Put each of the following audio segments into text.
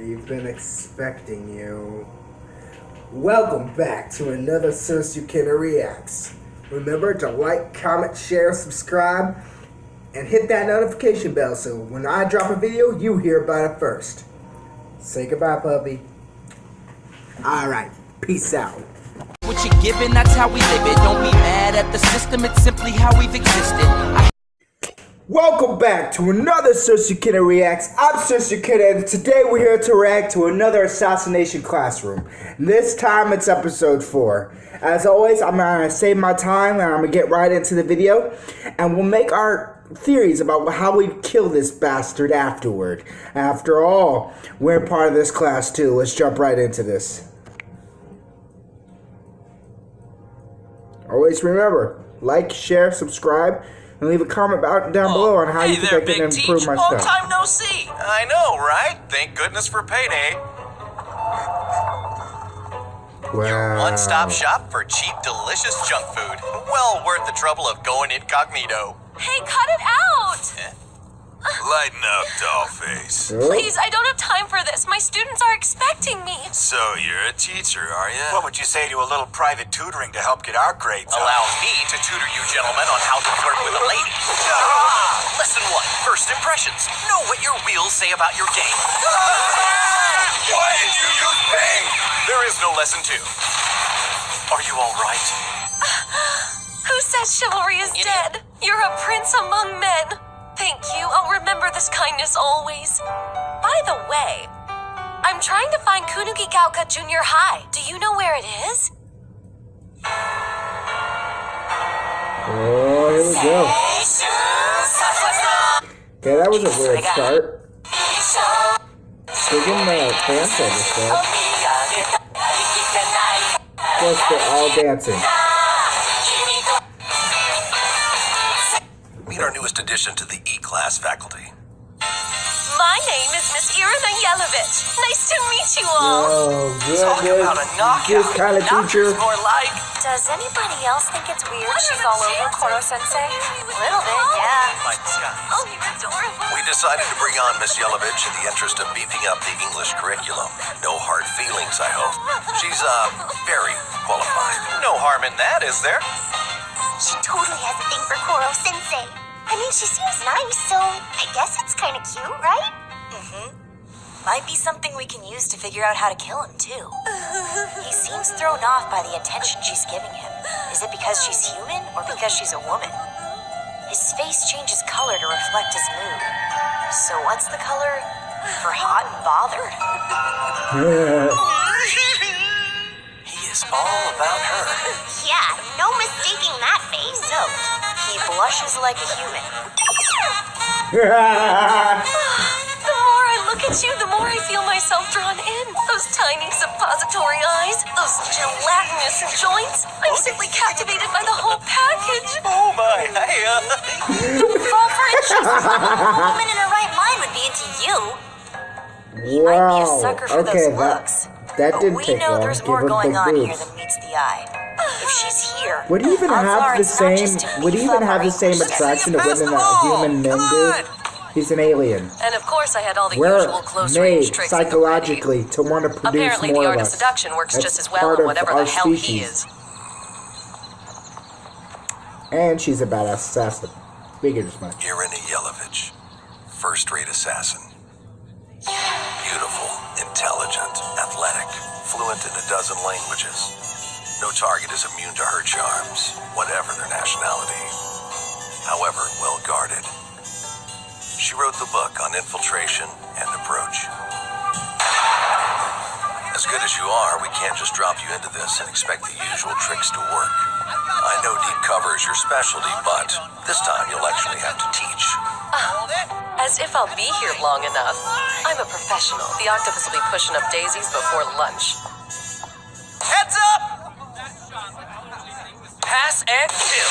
We've been expecting you. Welcome back to another Assasination Reacts. Remember to like, comment, share, subscribe, and hit that notification bell so when I drop a video, you hear about it first. Say goodbye, puppy. Alright, peace out. What you're given, that's how we live it. Don't be mad at the system, it's simply how we've existed. Welcome back to another Assasination Reacts. I'm Assasination, and today we're here to react to another Assassination Classroom. This time it's episode 4. As always, I'm going to save my time and I'm going to get right into the video. And we'll make our theories about how we kill this bastard afterward. After all, we're part of this class too. Let's jump right into this. Always remember, like, share, subscribe, and leave a comment down below on how you think I can improve my Long stuff. time no see. I know, right? Thank goodness for payday. Wow. Your one-stop shop for cheap, delicious junk food. Well worth the trouble of going incognito. Hey, cut it out! Lighten up, dollface. Oh. Please, I don't have time for this. My students are expecting me. So, you're a teacher, are ya? What would you say to a little private tutoring to help get our grades up? Allow me to tutor you gentlemen on how to flirt with a lady. Lesson 1, first impressions. Know what your wheels say about your game. Why did you use pink? There is no lesson 2. Are you all right? Who says chivalry is dead? You're a prince among men. Thank you. I'll remember this kindness always. By the way, I'm trying to find Kunugigaoka Junior High. Do you know where it is? Oh, here we go. Okay, that was a weird start. They're getting the dance over stuff. Plus, they're all dancing. Meet our newest addition to the E-class faculty. My name is Miss Irina Yelovich. Nice to meet you all. Oh, Talk about a knockout. This kind of teacher. Knockers more like. Does anybody else think it's weird she's all over Koro-sensei? A little bit, yeah. Oh, you're adorable. We decided to bring on Miss Yelovich in the interest of beefing up the English curriculum. No hard feelings, I hope. She's, very qualified. No harm in that, is there? She totally has a thing for Koro-sensei. I mean, she seems nice, so I guess it's kind of cute, right? Might be something we can use to figure out how to kill him, too. He seems thrown off by the attention she's giving him. Is it because she's human or because she's a woman? His face changes color to reflect his mood. So what's the color for hot and bothered? He is all about her. Yeah, no mistaking that face. So, he blushes like a human. The more I look at you, the more I feel myself drawn in. Those tiny suppository eyes, those gelatinous joints. I'm simply captivated by the whole package. Oh my, Don't fall for it, Jesus. A woman in her right mind would be into you. He might be a sucker for those looks. That but didn't we take know long. there's Give more her going big on here boobs. than meets the eye. If she's here, Would he even odds are have the it's not same? just to Would he beef even up have our the same English attraction to Best women of that all. human men Come do? on. He's an alien. And of course I had all the We're usual close-range made tricks psychologically to want to produce Apparently more the of art of us. seduction works That's just as well part in of whatever our the hell he species. is. And she's a badass assassin. Figured as much. Irina Yelovich, first-rate assassin. Beautiful, intelligent, athletic, fluent in a dozen languages. No target is immune to her charms, whatever their nationality. However, well guarded. She wrote the book on infiltration and approach. As good as you are, we can't just drop you into this and expect the usual tricks to work. I know deep cover is your specialty, but this time you'll actually have to teach. As if I'll be here long enough. I'm a professional. The octopus will be pushing up daisies before lunch. Heads up! Pass and kill.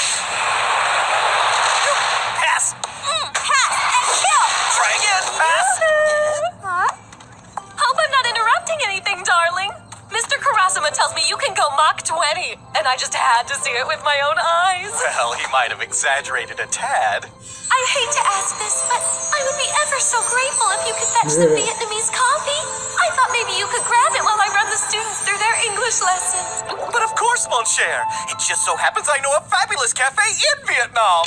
Pass. Pass and kill! Try again. Pass. Hope I'm not interrupting anything, darling. Mr. Karasuma tells me you can go Mach 20, and I just had to see it with my own eyes. Well, he might have exaggerated a tad. I hate to ask this, but I would be ever so grateful if you could fetch some Vietnamese coffee. I'm thought maybe you could grab it while I run the students through their English lesson. But of course, mon cher. It just so happens I know a fabulous cafe in Vietnam.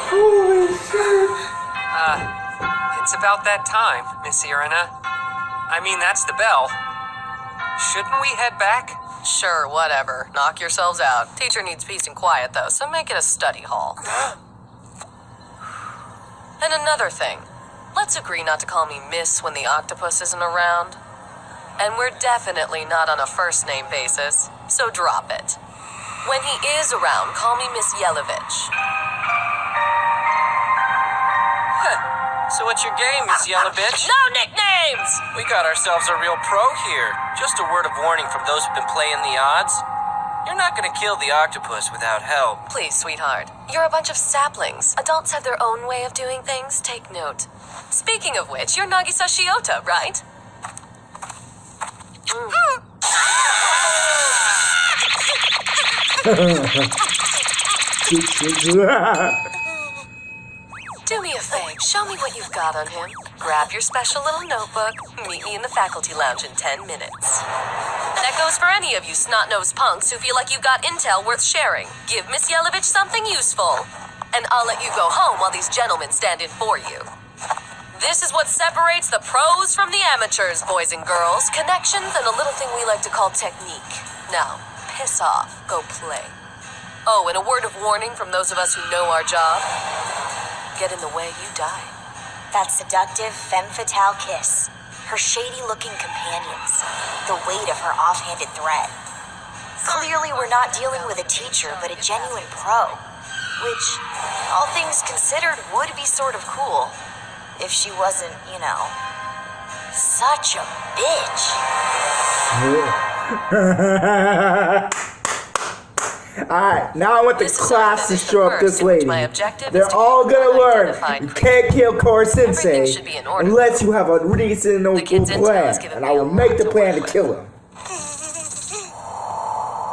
Holy shit. It's about that time, Miss Irina. I mean, that's the bell. Shouldn't we head back? Sure, whatever. Knock yourselves out. Teacher needs peace and quiet, though, so make it a study hall. And another thing. Let's agree not to call me Miss when the octopus isn't around. And we're definitely not on a first-name basis, so drop it. When he is around, call me Miss Yelovich. So what's your game, Miss Yellow Bitch? No nicknames! We got ourselves a real pro here. Just a word of warning from those who've been playing the odds. You're not gonna kill the octopus without help. Please, sweetheart. You're a bunch of saplings. Adults have their own way of doing things. Take note. Speaking of which, you're Nagisa Shiota, right? Do me a favor. Show me what you've got on him. Grab your special little notebook. Meet me in the faculty lounge in 10 minutes. That goes for any of you snot-nosed punks who feel like you've got intel worth sharing. Give Miss Yelovich something useful, and I'll let you go home while these gentlemen stand in for you. This is what separates the pros from the amateurs, boys and girls. Connections and a little thing we like to call technique. Now, piss off. Go play. Oh, and a word of warning from those of us who know our job. Get in the way, you die. That seductive femme fatale kiss. Her shady-looking companions. The weight of her offhanded threat. Clearly we're not dealing with a teacher, but a genuine pro. Which, all things considered, would be sort of cool. If she wasn't, you know, such a bitch. Alright, now I want the This is class to unfinished show at up this first, in which lady. my objective is They're to all keep gonna learn unidentified you creature. can't kill Koro Sensei Everything should be in order. unless you have a reasonable The kid's intel plan, has given and me I a will make lot the to plan to work kill him.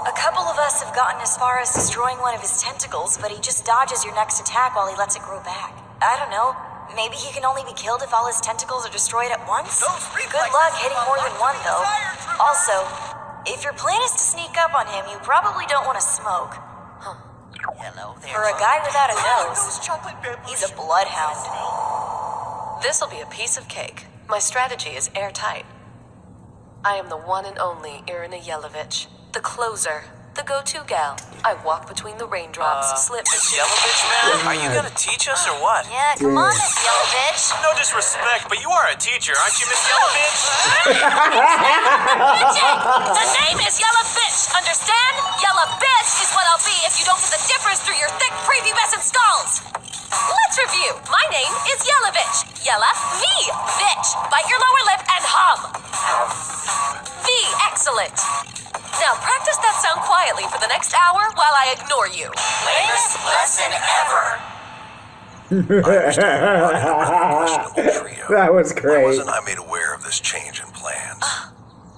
A couple of us have gotten as far as destroying one of his tentacles, but he just dodges your next attack while he lets it grow back. I don't know. Maybe he can only be killed if all his tentacles are destroyed at once? Good luck hitting more than one, though. Also, if your plan is to sneak up on him, you probably don't want to smoke. Hello there. For a guy without a nose, he's a bloodhound. This'll be a piece of cake. My strategy is airtight. I am the one and only Irina Yelovich, the closer, the go-to gal. I walk between the raindrops, slip. Miss Yellow Bitch, man? Are you gonna teach us or what? Yeah, come on, Miss Yellow Bitch. No disrespect, but you are a teacher, aren't you, Miss Yellow Bitch? The name is Yellow Bitch, understand? Yellow Bitch is what I'll be if you don't get the difference through your thick prepubescent skulls. Let's review. My name is Yelovich. Yella, V, bitch. Bite your lower lip and hum. V, excellent. Now practice that sound quietly for the next hour while I ignore you. Latest lesson ever. That was Why great. wasn't I made aware of this change in plans?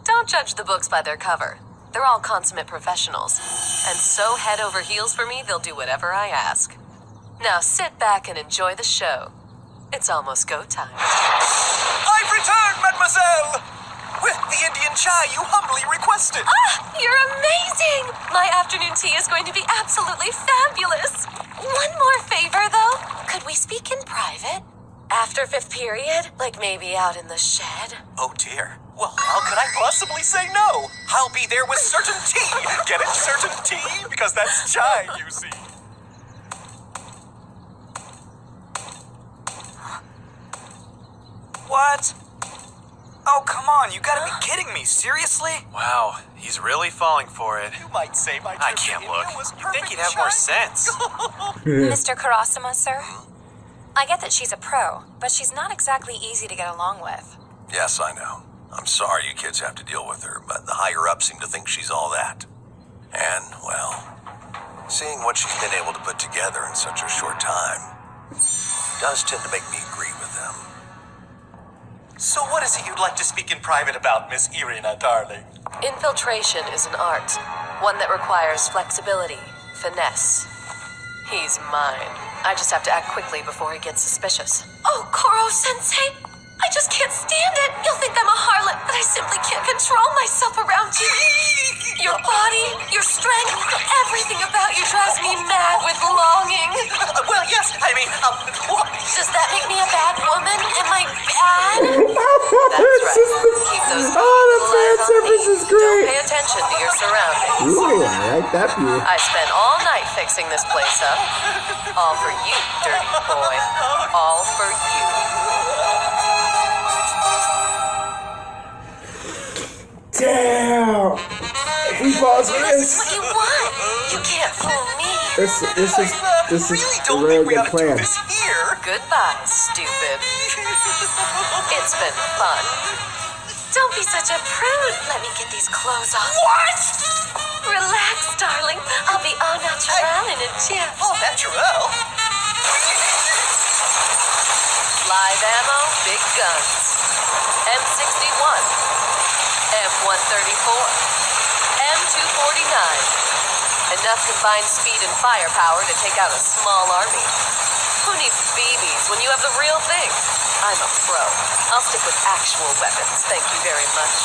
Don't judge the books by their cover. They're all consummate professionals. And so head over heels for me, they'll do whatever I ask. Now sit back and enjoy the show. It's almost go time. I've returned, mademoiselle! With the Indian chai you humbly requested. You're amazing! My afternoon tea is going to be absolutely fabulous. One more favor, though. Could we speak in private? After fifth period? Like maybe out in the shed? Oh dear. Well, how could I possibly say no? I'll be there with certainty. Get it? Certainty? Because that's chai, you see. What? Oh, come on. You gotta be kidding me. Seriously? Wow. He's really falling for it. You might say my I can't look. You'd think he'd have more sense. Mr. Karasuma, sir? I get that she's a pro, but she's not exactly easy to get along with. Yes, I know. I'm sorry you kids have to deal with her, but the higher-ups seem to think she's all that. And, well, seeing what she's been able to put together in such a short time does tend to make me agree with them. So what is it you'd like to speak in private about, Miss Irina, darling? Infiltration is an art, one that requires flexibility, finesse. He's mine. I just have to act quickly before he gets suspicious. Oh, Koro-sensei, I just can't stand it. You'll think I'm a harlot, but I simply can't control myself around you. Your body, your strength, everything about you drives me mad with longing. Well, yes, I mean, what? Does that make me a bad woman? Am I bad? That's right. Keep those Oh, the fan service is Don't great. pay attention to your surroundings. Ooh, I like that view. I spent all night fixing this place up. All for you, dirty boy. All for you. Damn! If we pause for This is this, what you want. You can't fool me. this is Really a don't really think we good ought to do plan. this here. Goodbye, stupid. It's been fun. Don't be such a prude. Let me get these clothes off. What? Relax, darling. I'll be au naturel in a jiff. Oh, natural. Live ammo, big guns. M61. M134. M249. Enough combined speed and firepower to take out a small army. Who needs BBs when you have the real thing? I'm a pro. I'll stick with actual weapons, thank you very much.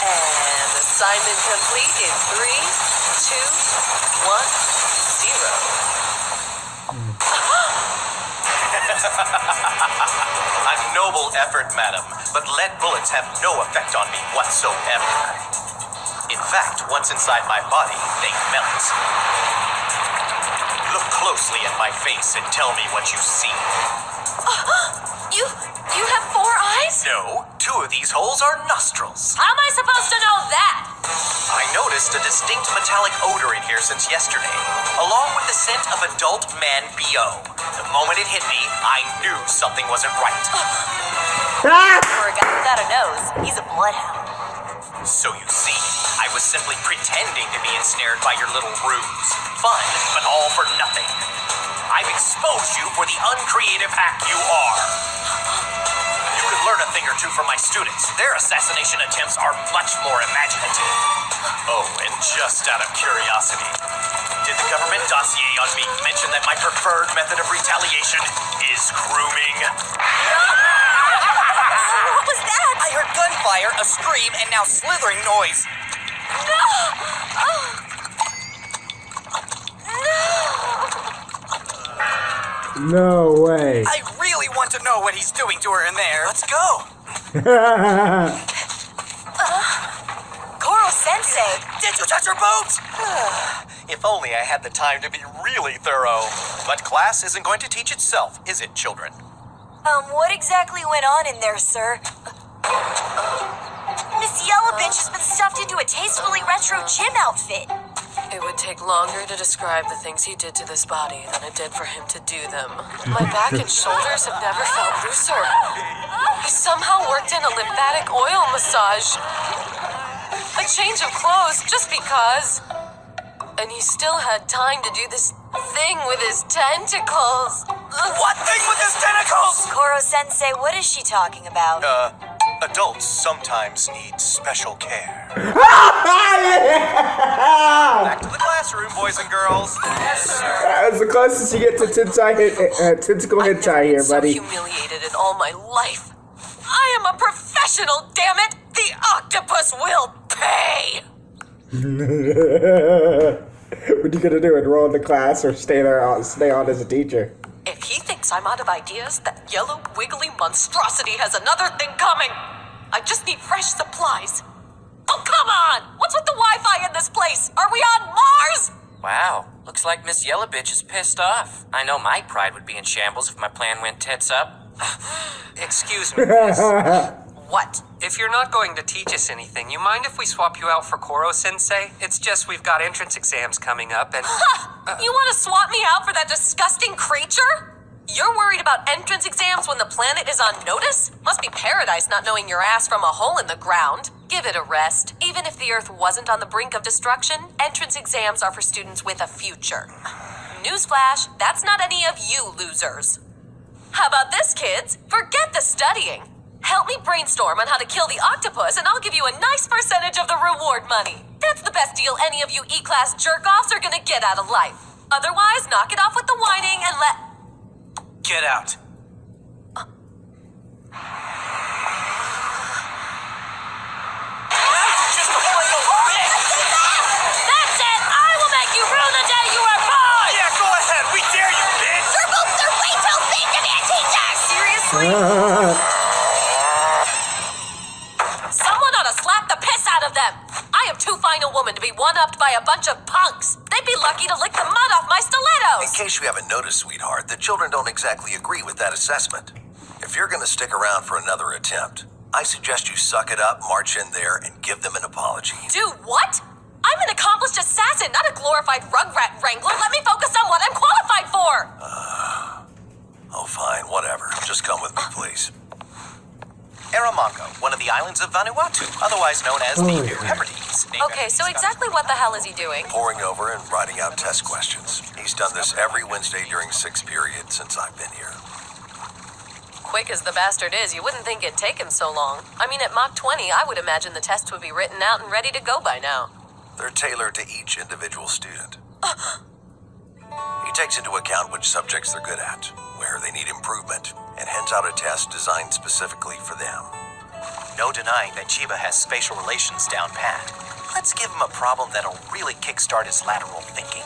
And assignment complete in 3, 2, 1, 0. A noble effort, madam, but lead bullets have no effect on me whatsoever. In fact, once inside my body, they melt. Look closely at my face and tell me what you see. You have 4 eyes? No, 2 of these holes are nostrils. How am I supposed to know that? I noticed a distinct metallic odor in here since yesterday, along with the scent of adult man BO. The moment it hit me, I knew something wasn't right. For a guy without a nose, he's a bloodhound. So you see, I was simply pretending to be ensnared by your little ruse. Fun, but all for nothing. I've exposed you for the uncreative hack you are. You could learn a thing or two from my students. Their assassination attempts are much more imaginative. Oh, and just out of curiosity, did the government dossier on me mention that my preferred method of retaliation is grooming? What was that? I heard gunfire, a scream, and now slithering noise. No! Oh. No way. I really want to know what he's doing to her in there. Let's go. Koro-sensei! Did you touch her boobs? If only I had the time to be really thorough. But class isn't going to teach itself, is it, children? What exactly went on in there, sir? Miss Yellowbitch has been stuffed into a tastefully retro gym outfit. It would take longer to describe the things he did to this body than it did for him to do them. My back and shoulders have never felt looser. He somehow worked in a lymphatic oil massage. A change of clothes just because. And he still had time to do this thing with his tentacles. What thing with his tentacles? Koro-sensei, what is she talking about? Adults sometimes need special care. Yeah! Back to the classroom, boys and girls. Yes, sir. That's the closest you get to tentacle hentai here, buddy. So humiliated in all my life. I am a professional, damn it! The octopus will pay! What are you gonna do? Enroll in the class or stay on as a teacher? If he thinks I'm out of ideas, that yellow wiggly monstrosity has another thing coming. I just need fresh supplies. Oh, come on! What's with the Wi-Fi in this place? Are we on Mars? Wow, looks like Miss Yellowbitch is pissed off. I know my pride would be in shambles if my plan went tits up. Excuse me, miss. What? If you're not going to teach us anything, you mind if we swap you out for Koro-sensei? It's just we've got entrance exams coming up and... You want to swap me out for that disgusting creature? You're worried about entrance exams when the planet is on notice? Must be paradise not knowing your ass from a hole in the ground. Give it a rest. Even if the Earth wasn't on the brink of destruction, entrance exams are for students with a future. Newsflash, that's not any of you losers. How about this, kids? Forget the studying. Help me brainstorm on how to kill the octopus, and I'll give you a nice percentage of the reward money. That's the best deal any of you E-class jerk-offs are gonna get out of life. Otherwise, knock it off with the whining and let... Get out. Just a plain old bitch! That's it! I will make you rue the day you were born! Yeah, go ahead. We dare you, bitch! Your boobs are way too big to be a teacher! Seriously? Someone ought to slap the piss out of them! I am too fine a woman to be one-upped by a bunch of punks! They'd be lucky to lick the mud off my In stilettos! case you haven't noticed, sweetheart, the children don't exactly agree with that assessment. If you're going to stick around for another attempt, I suggest you suck it up, march in there, and give them an apology. Do what? I'm an accomplished assassin, not a glorified rugrat wrangler. Let me focus on what I'm qualified for! Oh, fine, whatever. Just come with me, please. Eramongo, one of the islands of Vanuatu, otherwise known as the New Hebrides. Okay, so exactly what the hell is he doing? Poring over and writing out test questions. He's done this every Wednesday during 6th period since I've been here. Quick as the bastard is, you wouldn't think it'd take him so long. I mean, at Mach 20, I would imagine the test would be written out and ready to go by now. They're tailored to each individual student. He takes into account which subjects they're good at, where they need improvement, and hands out a test designed specifically for them. No denying that Chiba has spatial relations down pat. Let's give him a problem that'll really kickstart his lateral thinking.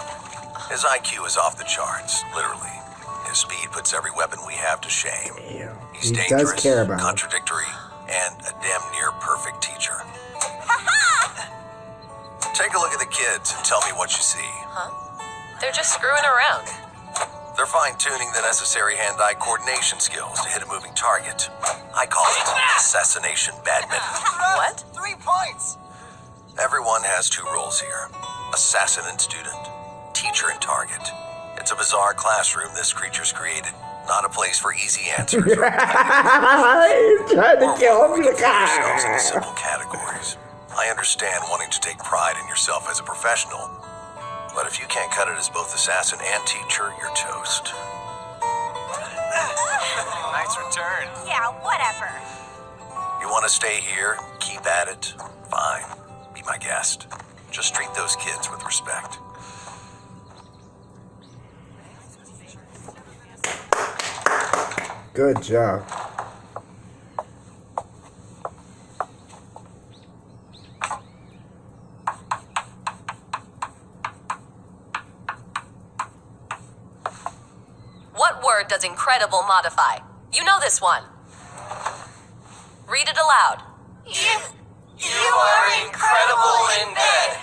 His IQ is off the charts, literally. His speed puts every weapon we have to shame. Damn. He's He dangerous, does care about it. contradictory, and a damn near perfect teacher. Take a look at the kids and tell me what you see. They're just screwing around. They're fine-tuning the necessary hand-eye coordination skills to hit a moving target. I call it Assassination Badminton. What? 3 points! Everyone has 2 roles here. Assassin and student. Teacher and target. It's a bizarre classroom this creature's created. Not a place for easy answers. He's trying to Or kill one him where with we a can put ourselves into car. simple categories. I understand wanting to take pride in yourself as a professional, but if you can't cut it as both assassin and teacher, you're toast. Nice return. Yeah, whatever. You want to stay here? Keep at it. Fine. Be my guest. Just treat those kids with respect. Good job. What word does incredible modify? You know this one. Read it aloud. You are incredible in bed.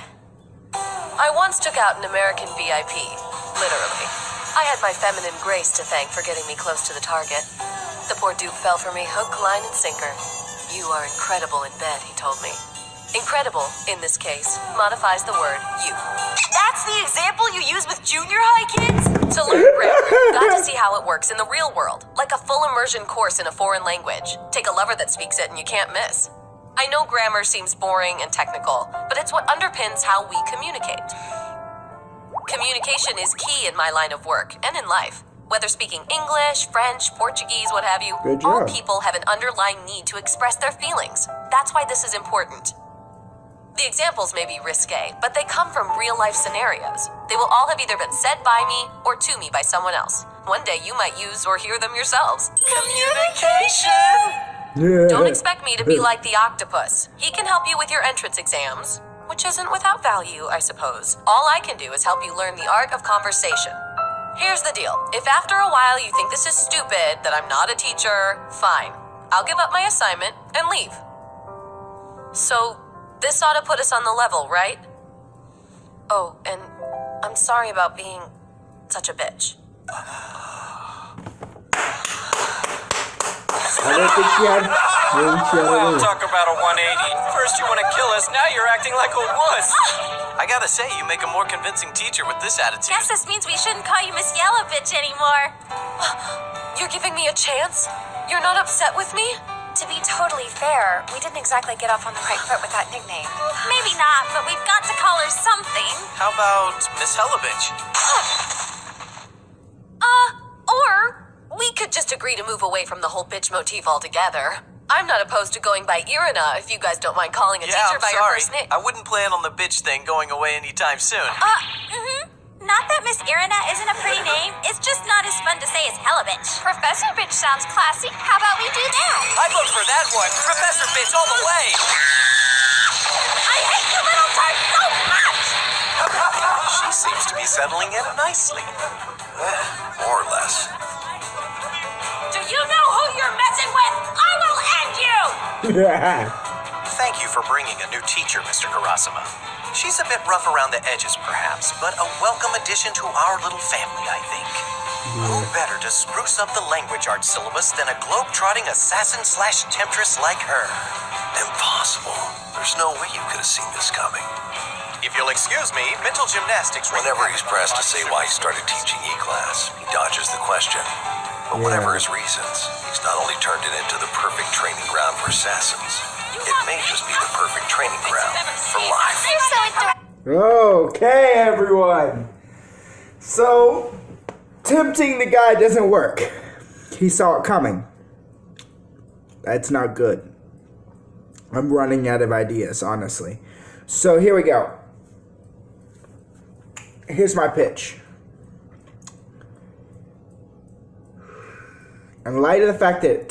I once took out an American VIP. Literally. I had my feminine grace to thank for getting me close to the target. The poor dupe fell for me hook, line, and sinker. You are incredible in bed, he told me. Incredible, in this case, modifies the word you. That's the example you use with junior high kids? To learn grammar, you've got to see how it works in the real world, like a full immersion course in a foreign language. Take a lover that speaks it and you can't miss. I know grammar seems boring and technical, but it's what underpins how we communicate. Communication is key in my line of work and in life. Whether speaking English, French, Portuguese, what have you, Good all job. people have an underlying need to express their feelings. That's why this is important. The examples may be risque, but they come from real-life scenarios. They will all have either been said by me or to me by someone else. One day you might use or hear them yourselves. Communication! Yeah. Don't expect me to be like the octopus. He can help you with your entrance exams, which isn't without value, I suppose. All I can do is help you learn the art of conversation. Here's the deal. If after a while you think this is stupid, that I'm not a teacher, fine. I'll give up my assignment and leave. So, this ought to put us on the level, right? Oh, and I'm sorry about being such a bitch. I don't think she had. Well, talk about a 180. First you want to kill us, now you're acting like a wuss. I gotta say, you make a more convincing teacher with this attitude. Guess this means we shouldn't call you Miss Yellow Bitch anymore. You're giving me a chance? You're not upset with me? To be totally fair, we didn't exactly get off on the right foot with that nickname. Maybe not, but we've got to call her something. How about Miss Hellovich? Or we could just agree to move away from the whole bitch motif altogether. I'm not opposed to going by Irina if you guys don't mind calling a teacher I'm by sorry. your first name. I wouldn't plan on the bitch thing going away anytime soon. Not Not that Miss Irina isn't a pretty name, it's just not as fun to say as Hella Bitch. Professor Bitch sounds classy. How about we do that? I vote for that one. Professor Bitch all the way. I hate you little turd so much! She seems to be settling in nicely. More or less. Do you know who you're messing with? I will end you! Thank you for bringing a new teacher, Mr. Karasuma. She's a bit rough around the edges, perhaps, but a welcome addition to our little family, I think. Who better to spruce up the language arts syllabus than a globe-trotting assassin/temptress like her? Impossible. There's no way you could have seen this coming. If you'll excuse me, mental gymnastics. Whenever he's pressed to say why he started teaching E-class, he dodges the question. But whatever his reasons, he's not only turned it into the perfect training ground for assassins, it may just be the perfect training ground for life. Okay, everyone. So, tempting the guy doesn't work. He saw it coming. That's not good. I'm running out of ideas, honestly. So, here we go. Here's my pitch. In light of the fact that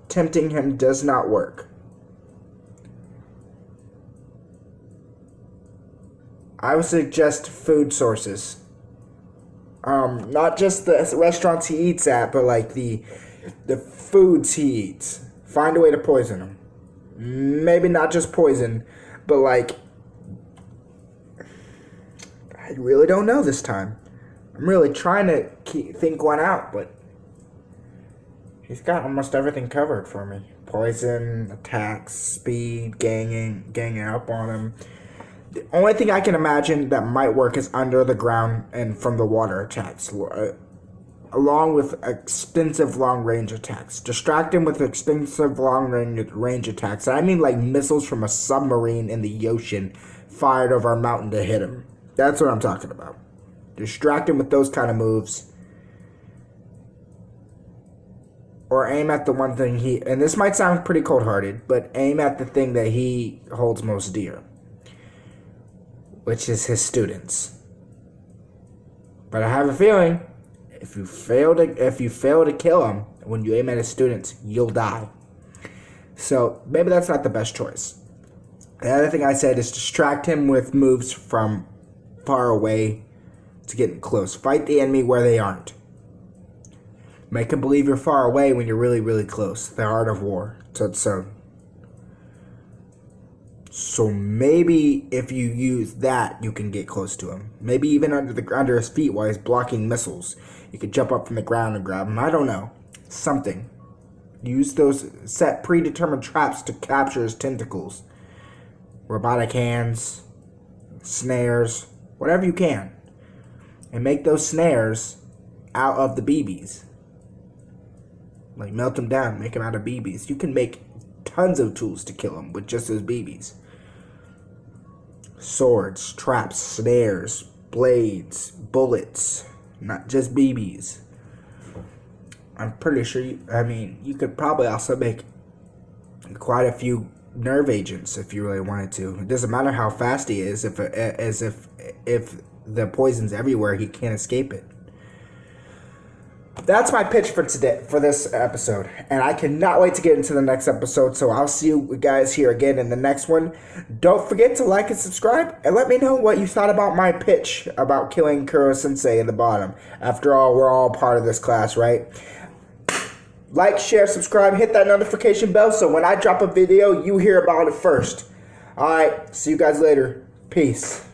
tempting him does not work, I would suggest food sources. Not just the restaurants he eats at, but like the foods he eats. Find a way to poison him. Maybe not just poison, but like, I really don't know this time. I'm really trying to think one out, but he's got almost everything covered for me. Poison, attacks, speed, ganging up on him. The only thing I can imagine that might work is under the ground and from the water attacks, along with extensive long-range attacks. Distract him with extensive long-range attacks. I mean like missiles from a submarine in the ocean fired over a mountain to hit him. That's what I'm talking about. Distract him with those kind of moves. Or aim at the one thing and this might sound pretty cold-hearted, but aim at the thing that he holds most dear, which is his students. But I have a feeling if you fail to kill him when you aim at his students, you'll die. So maybe that's not the best choice. The other thing I said is distract him with moves from far away to get close. Fight the enemy where they aren't. Make him believe you're far away when you're really, really close. The art of war. So maybe if you use that, you can get close to him. Maybe even under his feet while he's blocking missiles. You could jump up from the ground and grab him. I don't know. Something. Use those set predetermined traps to capture his tentacles. Robotic hands, snares, whatever you can. And make those snares out of the BBs. Like melt them down, make them out of BBs. You can make tons of tools to kill him with just those BBs. Swords, traps, snares, blades, bullets, not just BBs. I'm pretty sure you could probably also make quite a few nerve agents if you really wanted to. It doesn't matter how fast he is, if the poison's everywhere, he can't escape it. That's my pitch for today, for this episode, and I cannot wait to get into the next episode, so I'll see you guys here again in the next one. Don't forget to like and subscribe, and let me know what you thought about my pitch about killing Kuro-sensei in the bottom. After all, we're all part of this class, right? Like, share, subscribe, hit that notification bell, so when I drop a video, you hear about it first. Alright, see you guys later. Peace.